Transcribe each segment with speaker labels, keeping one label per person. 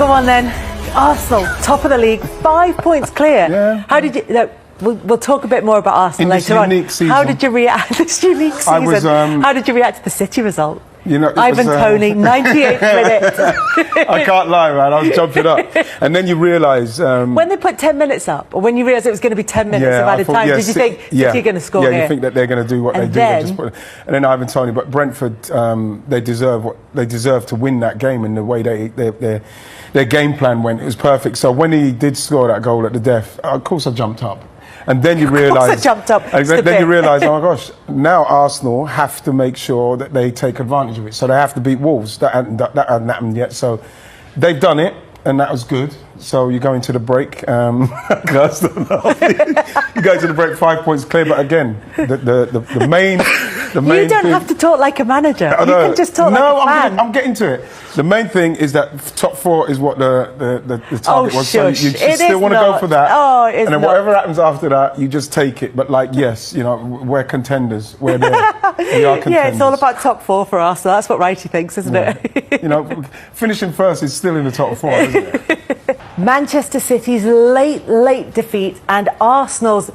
Speaker 1: Go on then. Arsenal, top of the league, 5 points clear.
Speaker 2: Yeah.
Speaker 1: How did you... No, we'll talk a bit more about Arsenal later on.
Speaker 2: Season.
Speaker 1: How did you react this unique season? How did you react to the City result?
Speaker 2: You know,
Speaker 1: Ivan Toney, 98 minutes.
Speaker 2: I can't lie, man. I was jumping up. And then you realise...
Speaker 1: when they put 10 minutes up, or when you realised it was going to be 10 minutes of added time, did you think City are going to score here?
Speaker 2: Yeah, you think that they're going to do what they do. And then Ivan Toney. But Brentford, they deserve to win that game in the way their game plan went. It was perfect. So when he did score that goal at the death, of course I jumped up. And then you realise, oh my gosh, now Arsenal have to make sure that they take advantage of it. So they have to beat Wolves. That hadn't happened yet. So they've done it, and that was good. So you go into the break. You go into the break 5 points clear, but again, the main.
Speaker 1: You don't have to talk like a manager. You can just talk like a fan.
Speaker 2: I'm getting to it. The main thing is that top four is what the target was. So you still want to go for that.
Speaker 1: Oh, it's
Speaker 2: and then whatever happens after that, you just take it. But yes, you know, we're contenders. We're there. We are contenders.
Speaker 1: Yeah, it's all about top four for us. So that's what Wrighty thinks, isn't it?
Speaker 2: You know, finishing first is still in the top four, isn't it?
Speaker 1: Manchester City's late defeat and Arsenal's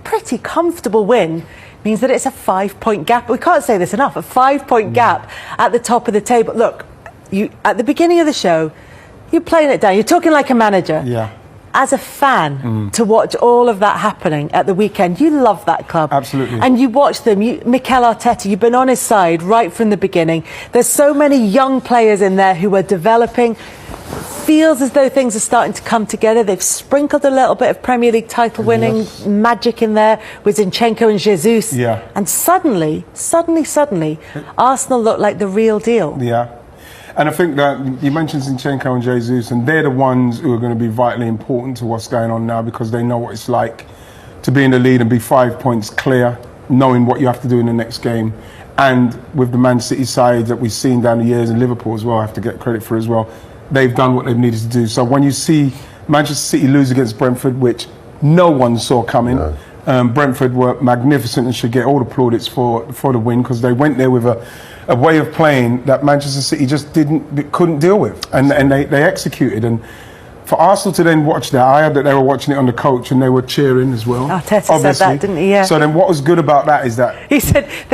Speaker 1: pretty comfortable win means that it's a 5 point gap. We can't say this enough. A 5 point gap at the top of the table. Look, you at the beginning of the show, you're playing it down. You're talking like a manager.
Speaker 2: Yeah.
Speaker 1: As a fan, to watch all of that happening at the weekend, you love that club.
Speaker 2: Absolutely.
Speaker 1: And you watch them. Mikel Arteta, you've been on his side right from the beginning. There's so many young players in there who are developing. Feels as though things are starting to come together. They've sprinkled a little bit of Premier League title winning magic in there with Zinchenko and Jesus.
Speaker 2: Yeah.
Speaker 1: And suddenly, Arsenal look like the real deal.
Speaker 2: Yeah. And I think that you mentioned Zinchenko and Jesus, and they're the ones who are going to be vitally important to what's going on now, because they know what it's like to be in the lead and be 5 points clear, knowing what you have to do in the next game. And with the Man City side that we've seen down the years, and Liverpool as well, I have to get credit for as well, they've done what they've needed to do. So when you see Manchester City lose against Brentford, which no one saw coming, Brentford were magnificent and should get all the plaudits for the win, because they went there with a way of playing that Manchester City just couldn't deal with, and they executed. And for Arsenal to then watch that, I heard that they were watching it on the coach and they were cheering as well.
Speaker 1: Arteta said that, didn't he? Yeah.
Speaker 2: So then what was good about that is that...
Speaker 1: They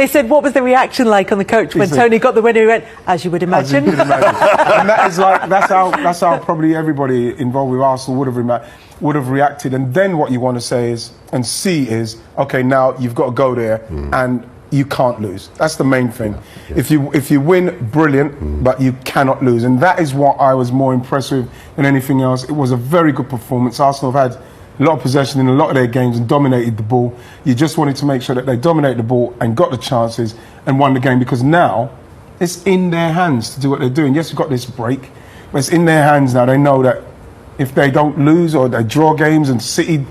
Speaker 1: said, what was the reaction like on the coach when Tony got the winner? He went, as you would imagine.
Speaker 2: And that is that's how probably everybody involved with Arsenal would have reacted. And then what you want to say is, and see is, okay, now you've got to go there and you can't lose. That's the main thing. If you win, brilliant, but you cannot lose. And that is what I was more impressed with than anything else. It was a very good performance. Arsenal have had a lot of possession in a lot of their games and dominated the ball. You just wanted to make sure that they dominated the ball and got the chances and won the game, because now it's in their hands to do what they're doing. Yes, we've got this break, but it's in their hands now. They know that if they don't lose or they draw games and City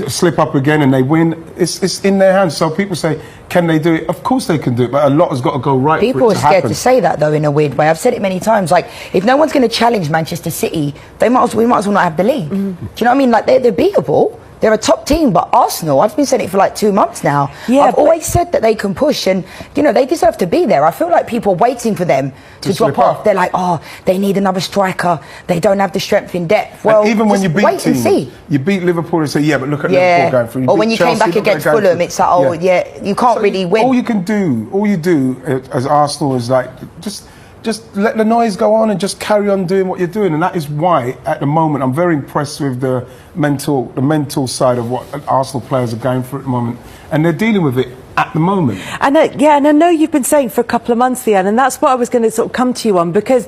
Speaker 2: slip up again and they win, it's in their hands. So people say, can they do it? Of course they can do it, but a lot has got to go right.
Speaker 3: People are scared to say that, though, in a weird way. I've said it many times. Like, if no one's going to challenge Manchester City, we might as well not have the league. Do you know what I mean? Like, they're beatable. They're a top team, but Arsenal, I've been saying it for like 2 months now. Yeah, I've always said that they can push, and, you know, they deserve to be there. I feel like people are waiting for them to drop off. They're like, oh, they need another striker. They don't have the strength in depth. Well,
Speaker 2: and even when you beat
Speaker 3: wait and see.
Speaker 2: You beat Liverpool and say, yeah, but look at Liverpool going through.
Speaker 3: Or when you came back against Fulham, it's like, oh, yeah, you can't really win.
Speaker 2: All you do as Arsenal is like, just let the noise go on and just carry on doing what you're doing. And that is why, at the moment, I'm very impressed with the mental side of what Arsenal players are going through at the moment. And they're dealing with it at the moment.
Speaker 1: And I know you've been saying for a couple of months, Ian, and that's what I was going to sort of come to you on, because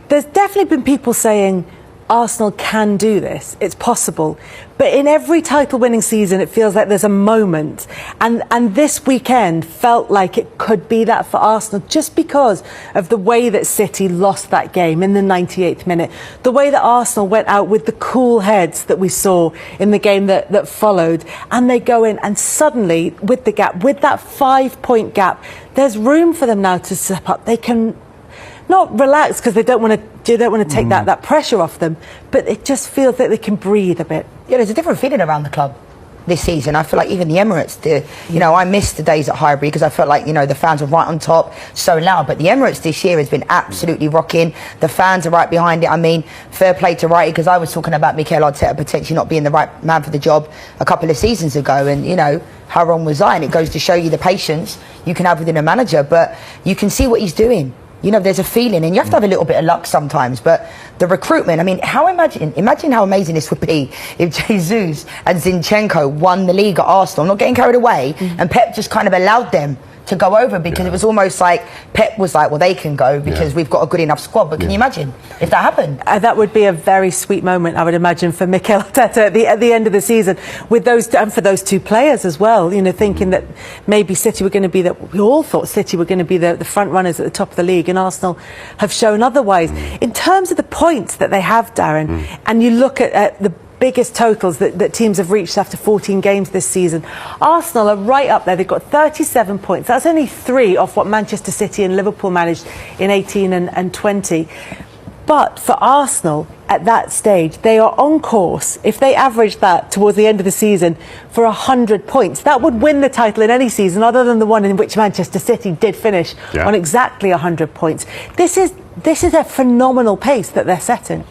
Speaker 1: there's definitely been people saying Arsenal can do this, it's possible. But in every title-winning season, it feels like there's a moment. And this weekend felt like it could be that for Arsenal, just because of the way that City lost that game in the 98th minute, the way that Arsenal went out with the cool heads that we saw in the game that followed. And they go in, and suddenly, with the gap, with that 5 point gap, there's room for them now to step up. They can not relax, because they don't want to take that pressure off them, but it just feels that they can breathe a bit.
Speaker 3: Yeah, there's a different feeling around the club. this season. I feel like even the Emirates, I missed the days at Highbury because I felt like, the fans were right on top, so loud. But the Emirates this year has been absolutely rocking. The fans are right behind it. I mean, fair play to Wrighty, because I was talking about Mikel Arteta potentially not being the right man for the job a couple of seasons ago. And, how wrong was I? And it goes to show you the patience you can have within a manager. But you can see what he's doing. There's a feeling, and you have to have a little bit of luck sometimes, but the recruitment, I mean, imagine how amazing this would be if Jesus and Zinchenko won the league at Arsenal. I'm not getting carried away, and Pep just kind of allowed them to go over, because it was almost like Pep was like, well, they can go because we've got a good enough squad. But can you imagine if that happened?
Speaker 1: That would be a very sweet moment, I would imagine, for Mikel Arteta at the end of the season, with those, and for those two players as well, thinking that maybe City were going to be we all thought City were going to be the front runners at the top of the league, and Arsenal have shown otherwise. In terms of the points that they have, Darren, and you look at the biggest totals that teams have reached after 14 games this season, Arsenal are right up there. They've got 37 points. That's only 3 off what Manchester City and Liverpool managed in 18 and 20. But for Arsenal, at that stage, they are on course, if they average that towards the end of the season, for 100 points. That would win the title in any season, other than the one in which Manchester City did finish on exactly 100 points. This is a phenomenal pace that they're setting.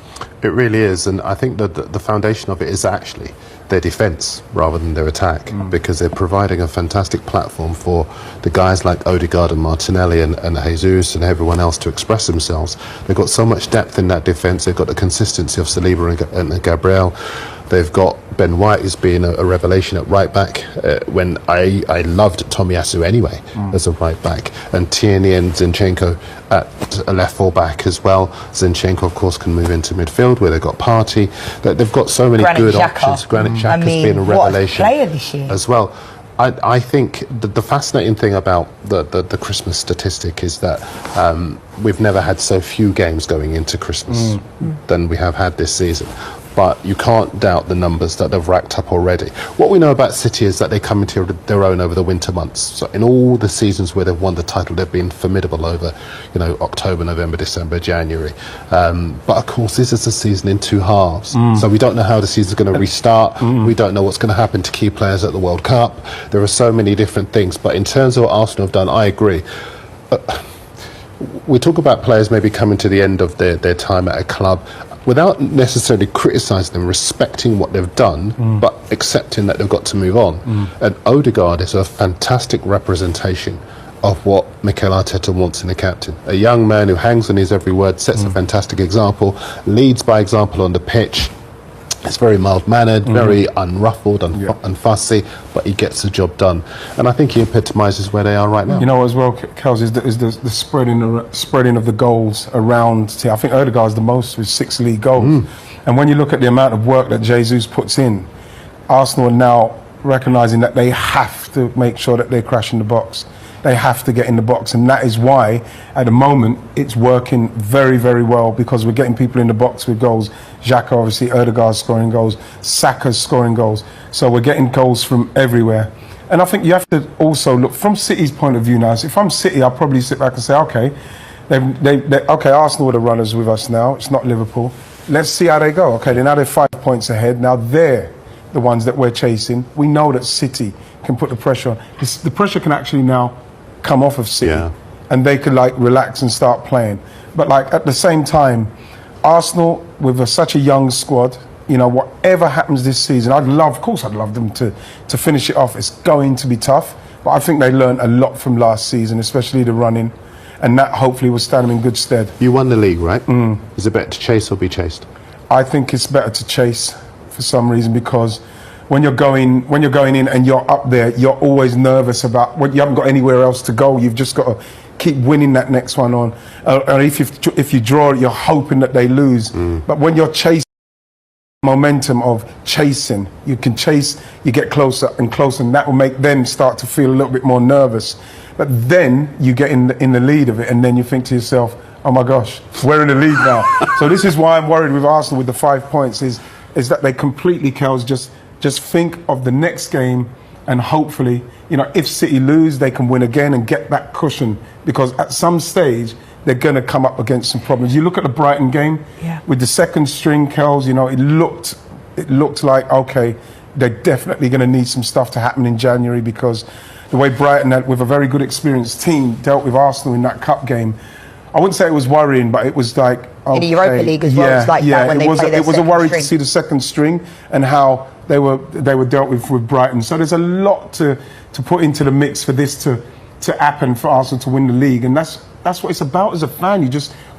Speaker 4: It really is, and I think that the foundation of it is actually their defence rather than their attack, because they're providing a fantastic platform for the guys like Odegaard and Martinelli and Jesus and everyone else to express themselves. They've got so much depth in that defence. They've got the consistency of Saliba and Gabriel. They've got Ben White, who's been a revelation at right back, when I loved Tomiyasu anyway as a right back, and Tierney and Zinchenko at a left full back as well. Zinchenko, of course, can move into midfield where they've got Partey. They've got so many good options. Granit Xhaka's been a revelation
Speaker 3: what a player this year
Speaker 4: as well. I think the fascinating thing about the Christmas statistic is that we've never had so few games going into Christmas than we have had this season. But you can't doubt the numbers that they've racked up already. What we know about City is that they come into their own over the winter months. So in all the seasons where they've won the title, they've been formidable over, October, November, December, January. But of course, this is a season in 2 halves. So we don't know how the season's going to restart. We don't know what's going to happen to key players at the World Cup. There are so many different things. But in terms of what Arsenal have done, I agree. We talk about players maybe coming to the end of their time at a club without necessarily criticising them, respecting what they've done, but accepting that they've got to move on. And Odegaard is a fantastic representation of what Mikel Arteta wants in a captain. A young man who hangs on his every word, sets a fantastic example, leads by example on the pitch. It's very mild-mannered, very unruffled, unfussy, but he gets the job done. And I think he epitomises where they are right now.
Speaker 2: As well, Kels, is the spreading of the goals around. I think Odegaard's the most with 6 league goals. And when you look at the amount of work that Jesus puts in, Arsenal are now recognising that they have to make sure that they're crashing the box. They have to get in the box, and that is why at the moment it's working very, very well, because we're getting people in the box with goals. Xhaka, obviously, Odegaard scoring goals, Saka's scoring goals, so we're getting goals from everywhere. And I think you have to also look from City's point of view now. So if I'm City, I'll probably sit back and say, okay, okay, Arsenal are the runners with us now, it's not Liverpool. Let's see how they go. Okay, now they're 5 points ahead. Now they're the ones that we're chasing. We know that City can put the pressure on. The pressure can actually now come off of City, and they could relax and start playing. But at the same time, Arsenal with such a young squad, whatever happens this season, I'd love them to finish it off. It's going to be tough, but I think they learned a lot from last season, especially the running, and that hopefully will stand them in good stead.
Speaker 4: You won the league, right? Is it better to chase or be chased?
Speaker 2: I think it's better to chase for some reason, because when you're going in and you're up there, you're always nervous about what you haven't got anywhere else to go. You've just got to keep winning that next one on. And if you draw, you're hoping that they lose. But when you're chasing, momentum of chasing, you can chase, you get closer and closer, and that will make them start to feel a little bit more nervous. But then you get in the lead of it, and then you think to yourself, oh my gosh, we're in the lead now. So this is why I'm worried with Arsenal with the 5 points, is that they completely, Kels, just think of the next game, and hopefully, if City lose, they can win again and get that cushion, because at some stage they're going to come up against some problems. You look at the Brighton game with the second string, Kels, it looked like, okay, they're definitely going to need some stuff to happen in January, because the way Brighton, with a very good experienced team, dealt with Arsenal in that cup game, I wouldn't say it was worrying, but it was like, okay,
Speaker 3: in the Europa League as well, it's like that when
Speaker 2: it was a worry to see the second string and how they were dealt with Brighton. So there's a lot to put into the mix for this to happen, for Arsenal to win the league, and that's what it's about as a fan.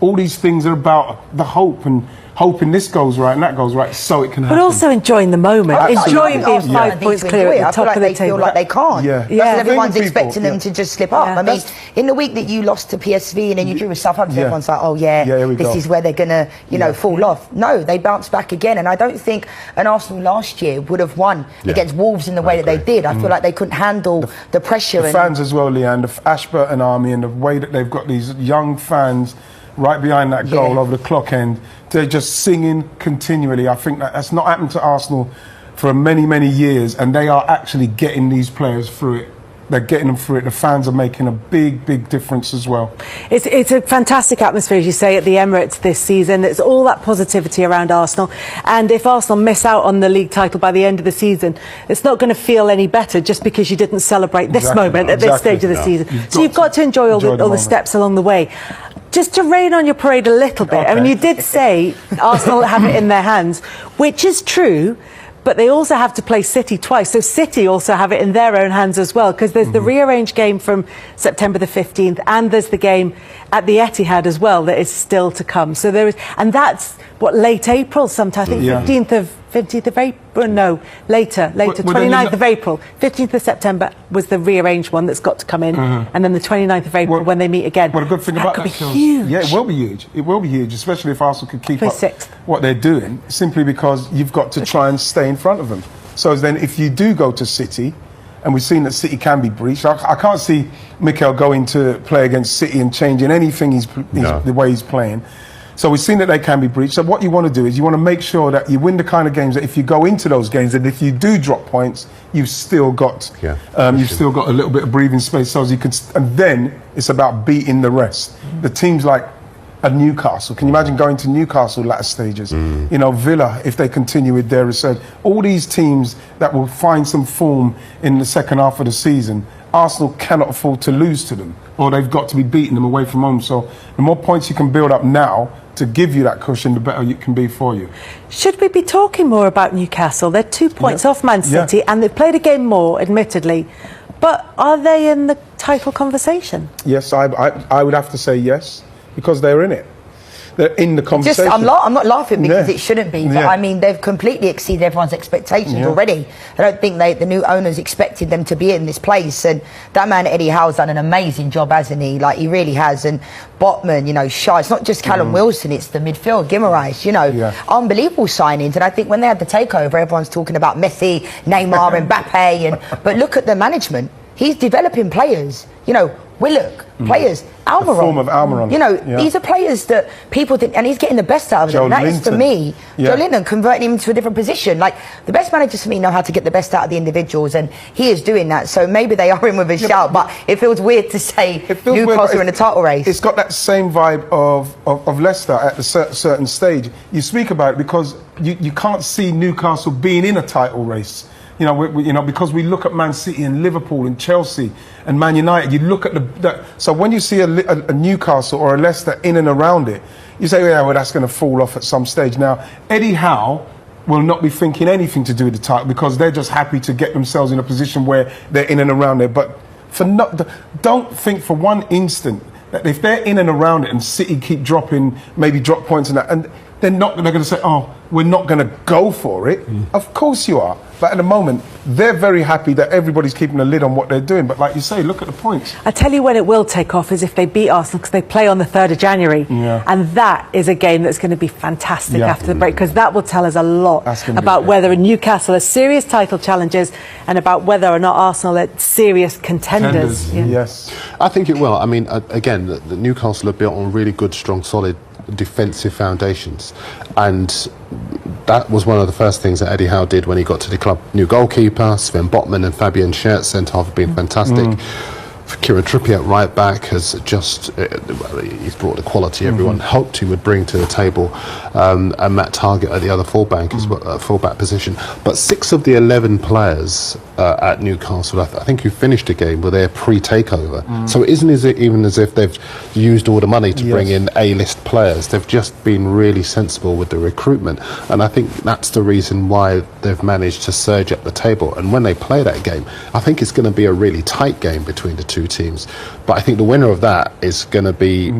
Speaker 2: All these things are about the hope and hoping this goes right and that goes right, so it can happen.
Speaker 1: But also enjoying the moment, enjoying being 5 points clear at the top of the table.
Speaker 3: They feel like they can't.
Speaker 2: Yeah.
Speaker 3: Because everyone's expecting them to just slip up. I mean, in the week that you lost to PSV and then you drew with Southampton, everyone's like, oh this is where they're going to, fall off. No, they bounced back again, and I don't think an Arsenal last year would have won against Wolves in the way that they did. I feel like they couldn't handle the pressure.
Speaker 2: The fans as well, Leanne, the Ashburton Army, and the way that they've got these young fans right behind that goal over the clock end, they're just singing continually. I think that's not happened to Arsenal for many, many years, and they are actually getting these players through it. They're getting them through it. The fans are making a big, big difference as well.
Speaker 1: It's a fantastic atmosphere, as you say, at the Emirates this season. It's all that positivity around Arsenal. And if Arsenal miss out on the league title by the end of the season, it's not going to feel any better just because you didn't celebrate this moment at this stage of the season. So you've got to enjoy all the steps along the way. Just to rain on your parade a little bit, I mean, you did say Arsenal have it in their hands, which is true, but they also have to play City twice. So City also have it in their own hands as well, because there's the rearranged game from September the 15th, and there's the game at the Etihad as well that is still to come. So there is, and that's late April sometime. I think 15th of April, no, later, 29th of April. 15th of September was the rearranged one that's got to come in, and then the 29th of April when they meet again.
Speaker 2: Well, the good thing about that
Speaker 1: could be huge.
Speaker 2: Yeah, it will be huge. It will be huge, especially if Arsenal could keep up
Speaker 1: 26th.
Speaker 2: what they're doing, simply because you've got to try and stay in front of them. So then if you do go to City, and we've seen that City can be breached, I can't see Mikel going to play against City and changing anything the way he's playing. So we've seen that they can be breached. So what you want to do is you want to make sure that you win the kind of games that if you go into those games, and if you do drop points, you've still got a little bit of breathing space, so as you can. And then it's about beating the rest. The teams like Newcastle. Can you imagine going to Newcastle latter stages? You know, Villa, if they continue with their research. All these teams that will find some form in the second half of the season, Arsenal cannot afford to lose to them, or they've got to be beating them away from home. So the more points you can build up now to give you that cushion, the better it can be for you.
Speaker 1: Should we be talking more about Newcastle? They're 2 points off Man City, and they've played a game more, admittedly. But are they in the title conversation?
Speaker 2: Yes, I would have to say yes, because they're in it. They're in the conversation.
Speaker 3: I'm not laughing because it shouldn't be, but I mean, they've completely exceeded everyone's expectations already. I don't think the new owners expected them to be in this place, and that man Eddie Howe's done an amazing job, hasn't he? Like, he really has. And Botman, you know, Shaw, it's not just Callum Wilson, it's the midfield, Guimaraes, you know, unbelievable signings. And I think when they had the takeover, everyone's talking about Messi, Neymar, and Mbappe, but look at the management. He's developing players, you know, Willock, players, Almiron.
Speaker 2: Form of Almiron.
Speaker 3: You know, these are players that people think, and he's getting the best out of them. That is, for me, Joe Linton, converting him to a different position. Like, the best managers for me know how to get the best out of the individuals, and he is doing that. So maybe they are in with a shout, but it feels weird to say Newcastle are in the title race.
Speaker 2: It's got that same vibe of Leicester at a certain stage. You speak about it because you can't see Newcastle being in a title race. You know, because we look at Man City and Liverpool and Chelsea and Man United, you look at so when you see a Newcastle or a Leicester in and around it, you say, yeah, well, that's going to fall off at some stage. Now, Eddie Howe will not be thinking anything to do with the title, because they're just happy to get themselves in a position where they're in and around there. But don't think for one instant that if they're in and around it and City keep maybe drop points and that, and they're going to say, oh, we're not going to go for it. Of course you are. But at the moment, they're very happy that everybody's keeping a lid on what they're doing. But like you say, look at the points.
Speaker 1: I tell you when it will take off is if they beat Arsenal, because they play on the 3rd of January. And that is a game that's going to be fantastic after the break, because that will tell us a lot about whether Newcastle are serious title challengers and about whether or not Arsenal are serious contenders.
Speaker 2: Yes.
Speaker 4: I think it will. I mean, again, the Newcastle are built on really good, strong, solid defensive foundations, and that was one of the first things that Eddie Howe did when he got to the club. New goalkeeper, Sven Botman and Fabian Scherz, centre half, have been fantastic. Kieran Trippier at right back has just he's brought the quality everyone hoped he would bring to the table, and Matt Targett at the other fullback fullback position. But 6 of the 11 players at Newcastle, I think, who finished the game were there pre-takeover. So it isn't even as if they've used all the money to bring in A-list players. They've just been really sensible with the recruitment, and I think that's the reason why they've managed to surge up the table. And when they play that game, I think it's going to be a really tight game between the two teams. But I think the winner of that is going to be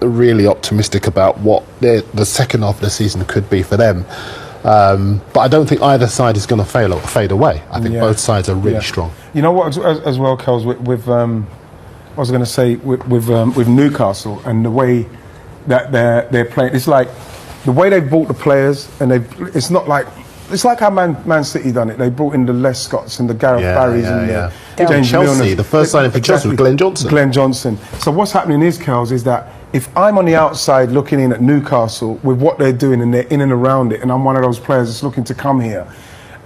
Speaker 4: really optimistic about what the second half of the season could be for them. But I don't think either side is going to fade away. I think both sides are really strong.
Speaker 2: You know what, as well, Kels, with I was going to say with Newcastle and the way that they're playing, it's like the way they bought the players, and it's not like. It's like how Man City done it. They brought in the Les Scotts and the Gareth Barrys and the James
Speaker 4: Chelsea.
Speaker 2: Milners.
Speaker 4: The first signing for Chelsea was Glenn Johnson.
Speaker 2: Glenn Johnson. So what's happening is, Kels, is that if I'm on the outside looking in at Newcastle with what they're doing and they're in and around it, and I'm one of those players that's looking to come here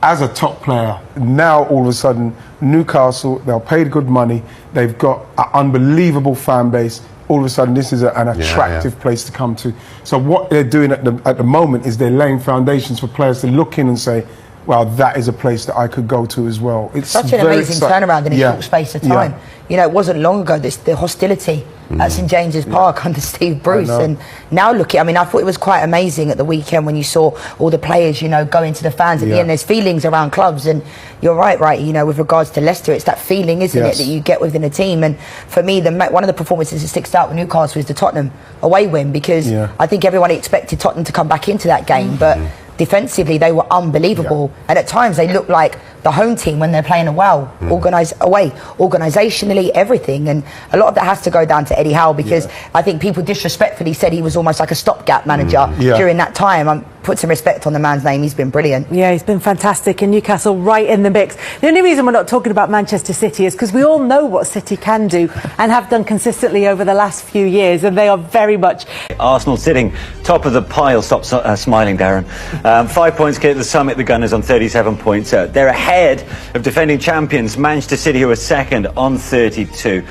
Speaker 2: as a top player, now all of a sudden Newcastle, they're paid good money. They've got an unbelievable fan base. All of a sudden, this is an attractive place to come to. So what they're doing at the moment is they're laying foundations for players to look in and say, well, that is a place that I could go to as well. It's
Speaker 3: such an amazing turnaround in a short space of time. You know, it wasn't long ago, the hostility at St James's Park under Steve Bruce. And now look, I mean, I thought it was quite amazing at the weekend when you saw all the players, you know, going to the fans at the end. There's feelings around clubs, and you're right, you know, with regards to Leicester, it's that feeling, isn't it, that you get within a team. And for me, one of the performances that sticks out with Newcastle is the Tottenham away win, because I think everyone expected Tottenham to come back into that game, but defensively they were unbelievable, and at times they look like the home team when they're playing organisationally, everything. And a lot of that has to go down to Eddie Howe, because I think people disrespectfully said he was almost like a stopgap manager during that time. Put some respect on the man's name. He's been brilliant. Yeah, he's been fantastic, and Newcastle right in the mix. The only reason we're not talking about Manchester City is because we all know what City can do and have done consistently over the last few years, and they are very much...
Speaker 5: Arsenal sitting top of the pile. Stop smiling, Darren. 5 points clear at the summit, the Gunners on 37 points. They're ahead of defending champions Manchester City, who are second on 32.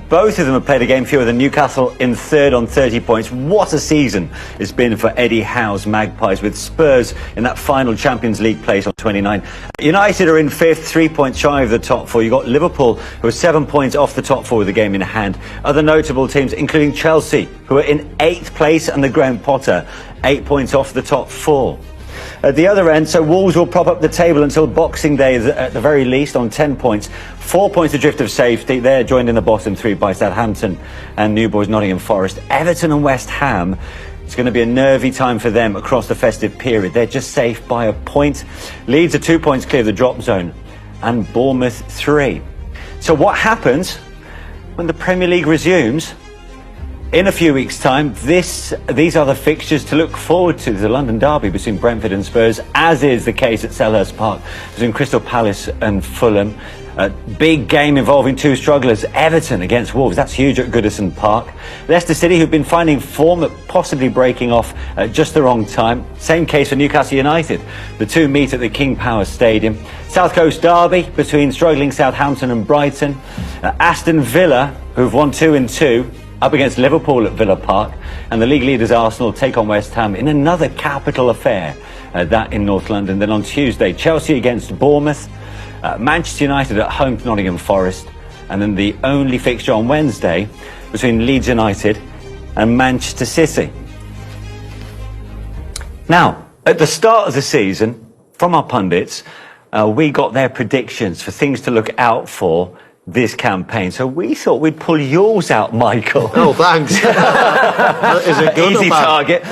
Speaker 5: Both of them have played a game fewer than Newcastle in third on 30 points. What a season it's been for Eddie Howe's Magpies, with Spurs in that final Champions League place on 29. United are in fifth, 3 points shy of the top four. You've got Liverpool, who are 7 points off the top four with the game in hand. Other notable teams, including Chelsea, who are in 8th place, and the Graham Potter, 8 points off the top four. At the other end, so Wolves will prop up the table until Boxing Day at the very least on 10 points. 4 points adrift of safety. They're joined in the bottom three by Southampton and New Boys Nottingham Forest. Everton and West Ham, it's going to be a nervy time for them across the festive period. They're just safe by a point. Leeds are 2 points clear of the drop zone, and Bournemouth 3. So what happens when the Premier League resumes? In a few weeks' time, these are the fixtures to look forward to. The London derby between Brentford and Spurs, as is the case at Selhurst Park between Crystal Palace and Fulham. A big game involving two strugglers, Everton against Wolves. That's huge at Goodison Park. Leicester City, who've been finding form but possibly breaking off at just the wrong time. Same case for Newcastle United. The two meet at the King Power Stadium. South Coast derby between struggling Southampton and Brighton. Aston Villa, who've won 2-2, up against Liverpool at Villa Park. And the league leaders Arsenal take on West Ham in another capital affair, that in North London. Then on Tuesday, Chelsea against Bournemouth. Manchester United at home to Nottingham Forest, and then the only fixture on Wednesday between Leeds United and Manchester City. Now, at the start of the season, from our pundits, we got their predictions for things to look out for this campaign. So we thought we'd pull yours out, Michael.
Speaker 6: Oh, thanks. Is it good?
Speaker 5: Easy target.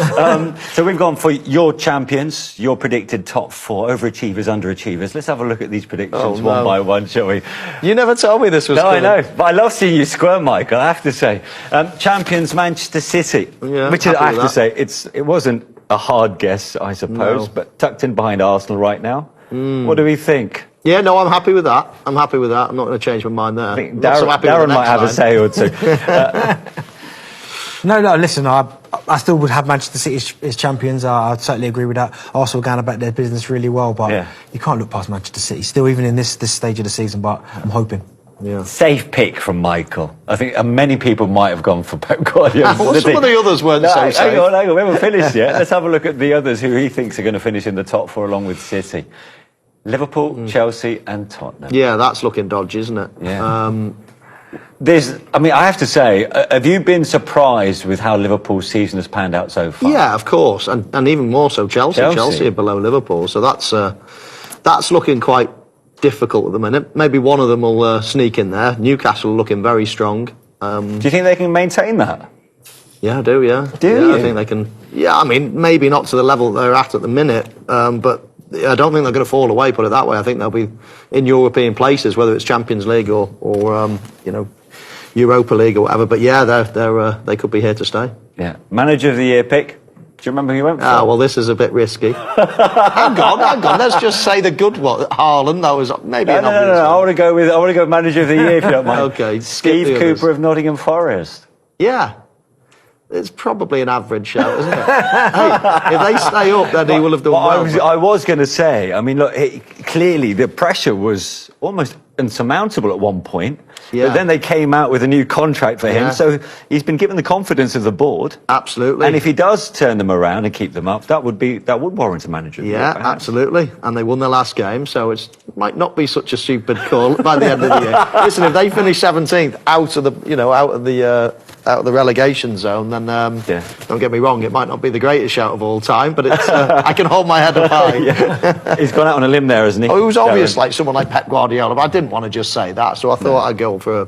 Speaker 5: So we've gone for your champions, your predicted top four, overachievers, underachievers. Let's have a look at these predictions one by one, shall we?
Speaker 6: You never told me this was
Speaker 5: coming. I know, but I love seeing you squirm, Michael, I have to say. Champions Manchester City, which I have to say, it wasn't a hard guess, I suppose, but tucked in behind Arsenal right now. What do we think?
Speaker 6: Yeah, no, I'm happy with that. I'm not going to change my mind there.
Speaker 5: I think Darren might have a say or two.
Speaker 7: No, listen, I still would have Manchester City as champions. I'd certainly agree with that. Arsenal are going about their business really well, but you can't look past Manchester City still, even in this stage of the season, but I'm hoping.
Speaker 5: Safe pick from Michael. I think many people might have gone for Pep Guardiola.
Speaker 6: Well, some of the others weren't so safe.
Speaker 5: Hang on, we haven't finished yet. Let's have a look at the others who he thinks are going to finish in the top 4 along with City. Liverpool, Chelsea and Tottenham.
Speaker 6: Yeah, that's looking dodgy, isn't it?
Speaker 5: Yeah. I have to say, have you been surprised with how Liverpool's season has panned out so far?
Speaker 6: Yeah, of course, and even more so Chelsea. Chelsea are below Liverpool, so that's looking quite difficult at the minute. Maybe one of them will sneak in there. Newcastle looking very strong.
Speaker 5: Do you think they can maintain that?
Speaker 6: Yeah, I do, yeah.
Speaker 5: Do you?
Speaker 6: I think they can. Yeah, I mean, maybe not to the level they're at the minute, but I don't think they're going to fall away, put it that way. I think they'll be in European places, whether it's Champions League or Europa League or whatever. But yeah, they could be here to stay.
Speaker 5: Yeah. Manager of the Year pick? Do you remember who you went for?
Speaker 6: Well, this is a bit risky. hang on. Let's just say the good one. Haaland, that was maybe an obvious one.
Speaker 5: I want to go with Manager of the Year, if you don't mind.
Speaker 6: Okay.
Speaker 5: Steve Cooper of Nottingham Forest.
Speaker 6: Yeah. It's probably an average shout, isn't it? Hey, if they stay up, then he will have done well.
Speaker 5: I was going to say, I mean, look, clearly the pressure was almost insurmountable at one point. Yeah. But then they came out with a new contract for him, so he's been given the confidence of the board.
Speaker 6: Absolutely.
Speaker 5: And if he does turn them around and keep them up, that would warrant a manager.
Speaker 6: Yeah, absolutely. And they won their last game, so it might not be such a stupid call by the end of the year. Listen, if they finish 17th out of the relegation zone, then don't get me wrong, it might not be the greatest shout of all time, but it's I can hold my head up high.
Speaker 5: He's gone out on a limb there, hasn't he?
Speaker 6: It was obvious, like someone like Pep Guardiola, but I didn't want to just say that, so I thought I'd go for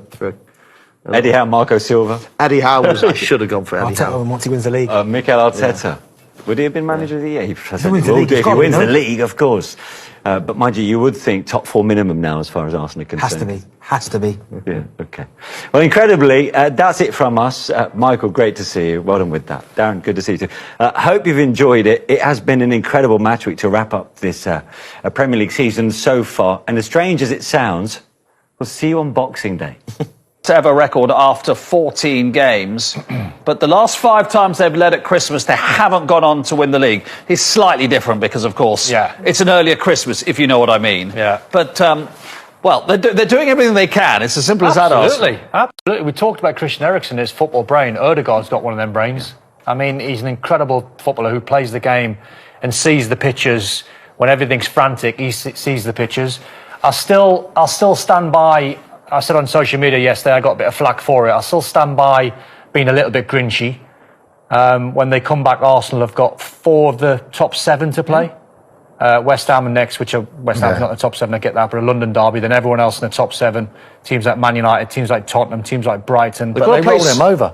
Speaker 5: Eddie Howe, Marco Silva.
Speaker 6: Eddie Howe I should have gone for Eddie Howe.
Speaker 7: Once he wins the league.
Speaker 5: Mikel Arteta. Would he have been manager of the year? He
Speaker 7: wins the league,
Speaker 5: if he wins the league, of course. But mind you would think top 4 minimum now as far as Arsenal are concerned.
Speaker 7: Has to be.
Speaker 5: Yeah, okay. Well, incredibly, that's it from us. Michael, great to see you. Well done with that. Darren, good to see you too. Hope you've enjoyed it. It has been an incredible match week to wrap up this Premier League season so far. And as strange as it sounds, we'll see you on Boxing Day.
Speaker 8: Ever record after 14 games, but the last 5 times they've led at Christmas, they haven't gone on to win the league. It's slightly different because, of course, it's an earlier Christmas, if you know what I mean. Yeah. But, they're doing everything they can. It's as simple as that.
Speaker 9: Absolutely. We talked about Christian Eriksen, his football brain. Odegaard's got one of them brains. I mean, he's an incredible footballer who plays the game and sees the pictures. When everything's frantic, he sees the pictures. I'll still stand by. I said on social media yesterday, I got a bit of flack for it. I'll still stand by being a little bit grinchy. When they come back, Arsenal have got 4 of the top 7 to play. West Ham and next, which are West Ham's not in the top 7, I get that, but a London derby, then everyone else in the top 7. Teams like Man United, teams like Tottenham, teams like Brighton.
Speaker 8: But they roll them over.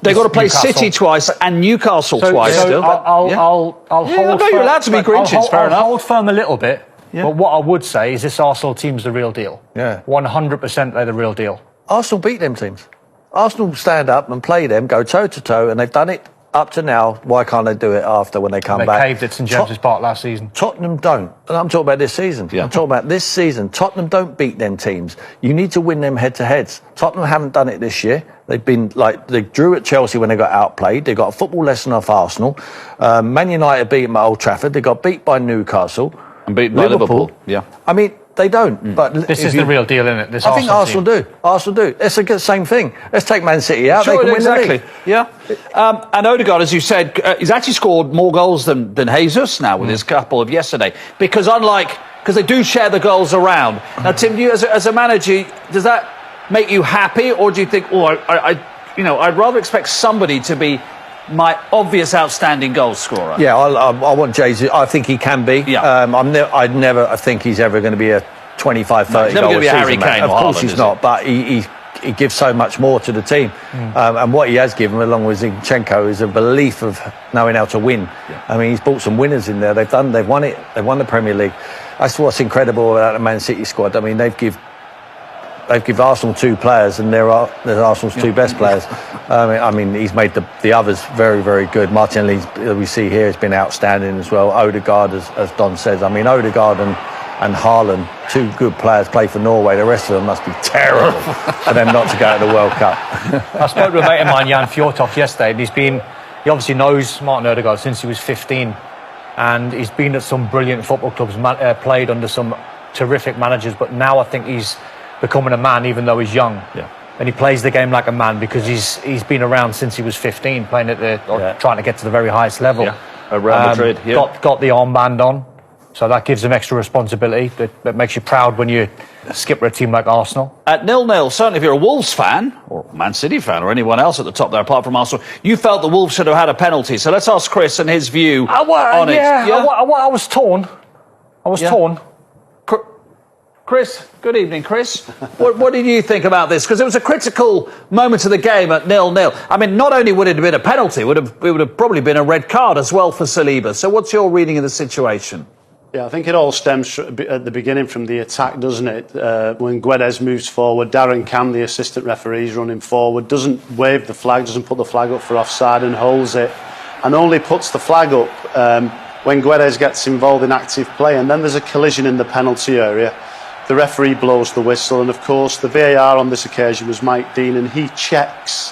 Speaker 8: They've got to play
Speaker 9: Newcastle.
Speaker 8: City twice and Newcastle twice.
Speaker 9: So I'll hold firm.
Speaker 8: You're allowed to be grinchy, fair enough.
Speaker 9: I'll hold firm a little bit. Yeah. But what I would say is this Arsenal team's the real deal. Yeah. 100% they're the real deal.
Speaker 10: Arsenal beat them teams. Arsenal stand up and play them, go toe-to-toe, and they've done it up to now. Why can't they do it after when they come back?
Speaker 9: They caved at St James's Park last season.
Speaker 10: Tottenham don't. And I'm talking about this season. Yeah. I'm talking about this season. Tottenham don't beat them teams. You need to win them head-to-heads. Tottenham haven't done it this year. They've been they drew at Chelsea when they got outplayed. They got a football lesson off Arsenal. Man United beat them at Old Trafford. They got beat by Newcastle.
Speaker 8: And beaten by Liverpool. Yeah.
Speaker 10: I mean, they don't. But
Speaker 9: this is the real deal, isn't it?
Speaker 10: I think Arsenal do. Arsenal do. It's the same thing. Let's take Man City out.
Speaker 8: Sure,
Speaker 10: they can
Speaker 8: exactly.
Speaker 10: win the league.
Speaker 8: Yeah. And Odegaard, as you said, he's actually scored more goals than Jesus now with his couple of yesterday. Because they do share the goals around. Now, Tim, you as a manager, does that make you happy, or do you think, I'd rather expect somebody to be my obvious outstanding goal scorer?
Speaker 10: Yeah, I want Jesus. I think he can be. Yeah. I never think he's ever going to be a 25, 30
Speaker 8: goal season. He's never going to be a Harry Kane.
Speaker 10: Of course he's not, but he gives so much more to the team. And what he has given, along with Zinchenko, is a belief of knowing how to win. Yeah. I mean, he's brought some winners in there. They've won it. They've won the Premier League. That's what's incredible about the Man City squad. I mean, they've given Arsenal 2 players, and they're Arsenal's 2 best players. I mean, he's made the others very, very good. Martinelli, we see here, has been outstanding as well. Odegaard, as Don says. I mean, Odegaard and Haaland, 2 good players, play for Norway. The rest of them must be terrible for them not to go to the World Cup.
Speaker 9: I spoke to a mate of mine, Jan Fjortoft, yesterday, and he obviously knows Martin Odegaard since he was 15, and he's been at some brilliant football clubs, played under some terrific managers, but now I think he's becoming a man even though he's young.
Speaker 8: Yeah.
Speaker 9: And he plays the game like a man because he's been around since he was 15, playing at trying to get to the very highest level.
Speaker 8: Yeah. At Real Madrid,
Speaker 9: got the armband on, so that gives him extra responsibility. That makes you proud when you skipper a team like Arsenal.
Speaker 8: At 0-0, certainly if you're a Wolves fan, or Man City fan, or anyone else at the top there apart from Arsenal, you felt the Wolves should have had a penalty. So let's ask Chris and his view on it.
Speaker 9: I was torn. I was torn.
Speaker 8: Chris, good evening, Chris. what did you think about this? Because it was a critical moment of the game at 0-0. I mean, not only would it have been a penalty, it would have probably been a red card as well for Saliba. So what's your reading of the situation?
Speaker 11: Yeah, I think it all stems at the beginning from the attack, doesn't it? When Guedes moves forward, Darren Cam, the assistant referee, is running forward, doesn't wave the flag, doesn't put the flag up for offside and holds it, and only puts the flag up when Guedes gets involved in active play. And then there's a collision in the penalty area. The referee blows the whistle, and of course the VAR on this occasion was Mike Dean, and he checks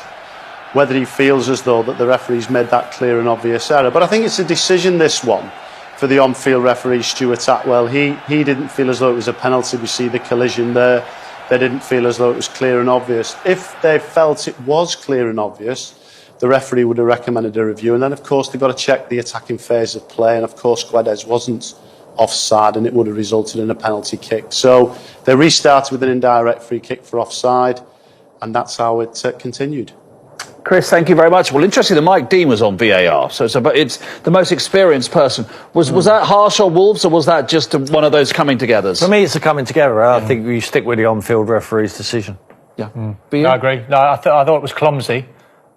Speaker 11: whether he feels as though that the referee's made that clear and obvious error. But I think it's a decision, this one, for the on-field referee Stuart Atwell. He didn't feel as though it was a penalty. We see the collision there. They didn't feel as though it was clear and obvious. If they felt it was clear and obvious, the referee would have recommended a review. And then, of course, they've got to check the attacking phase of play. And, of course, Guedes wasn't offside, and it would have resulted in a penalty kick. So they restarted with an indirect free kick for offside, and that's how it continued.
Speaker 8: Chris, thank you very much. Well, interesting that Mike Dean was on VAR, so it's the most experienced person. Was that harsh on Wolves, or was that just one of those coming togethers?
Speaker 10: For me, it's a coming together. I think you stick with the on-field referee's decision.
Speaker 8: Yeah,
Speaker 9: I agree. No, I thought it was clumsy,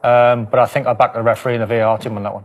Speaker 9: but I think I backed the referee and the VAR team on that one.